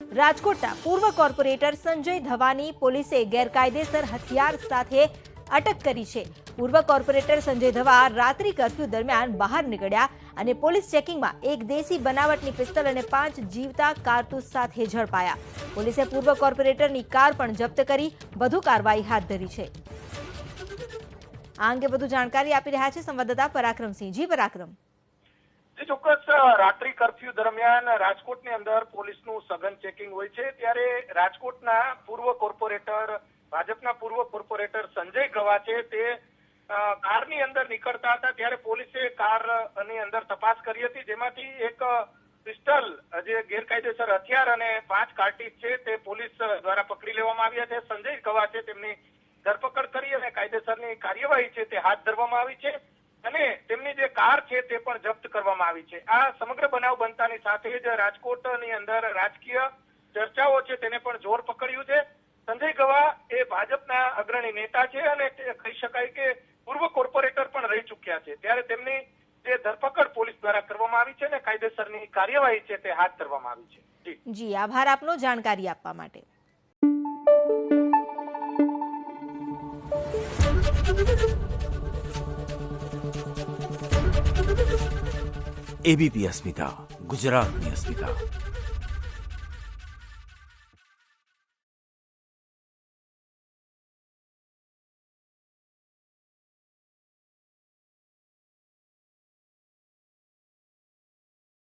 રાજકોટના પૂર્વ કોર્પોરેટર સંજય ધવાની પોલીસે ગેરકાયદેસર હથિયાર સાથે અટક કરી છે। પૂર્વ કોર્પોરેટર સંજય ધવા રાત્રિ કર્ફ્યુ દરમિયાન બહાર નીકળ્યા અને પોલીસ ચેકિંગમાં એક દેશી બનાવટની પિસ્તલ અને 5 જીવતા કારતૂસ સાથે ઝડપાયા। પોલીસે પૂર્વ કોર્પોરેટરની કાર પણ જપ્ત કરી વધુ કાર્યવાહી હાથ ધરી છે। આ અંગે વધુ જાણકારી આપી રહ્યા છે સંવાદદાતા પરાક્રમસિંહ। જી પરાક્રમ। ચોક્કસ રાત્રિ કર્ફ્યુ દરમિયાન રાજકોટની અંદર પોલીસનું સઘન ચેકિંગ હોય છે, ત્યારે રાજકોટના પૂર્વ કોર્પોરેટર ભાજપના પૂર્વ કોર્પોરેટર સંજય ગવા છે તે કારની અંદર નીકળતા હતા ત્યારે પોલીસે કારની અંદર તપાસ કરી હતી, જેમાંથી એક પિસ્ટલ જે ગેરકાયદેસર હથિયાર અને 5 કાર્ટીજ છે તે પોલીસ દ્વારા પકડી લેવામાં આવ્યા છે। સંજય ગવા છે તેમની ધરપકડ કરી અને કાયદેસરની કાર્યવાહી છે તે હાથ ધરવામાં આવી છે અને તેમની જે કાર છે તે પણ જપ્ત કરવામાં આવી છે। આ સમગ્ર બનાવ બનતાની સાથે જ રાજકોટની અંદર રાજકીય ચર્ચાઓ છે તેને પણ જોર પકડ્યું છે। સંજય ગવા એ ભાજપના અગ્રણી નેતા છે અને કહી શકાય કે પૂર્વ કોર્પોરેટર પણ રહી ચૂક્યા છે, ત્યારે તેમની જે ધરપકડ પોલીસ દ્વારા કરવામાં આવી છે અને કાયદેસરની કાર્યવાહી છે તે હાથ ધરવામાં આવી છે। જી આભાર આપનો જાણકારી આપવા માટે। एबीपी अस्मिता, गुजरातनी अस्मिता।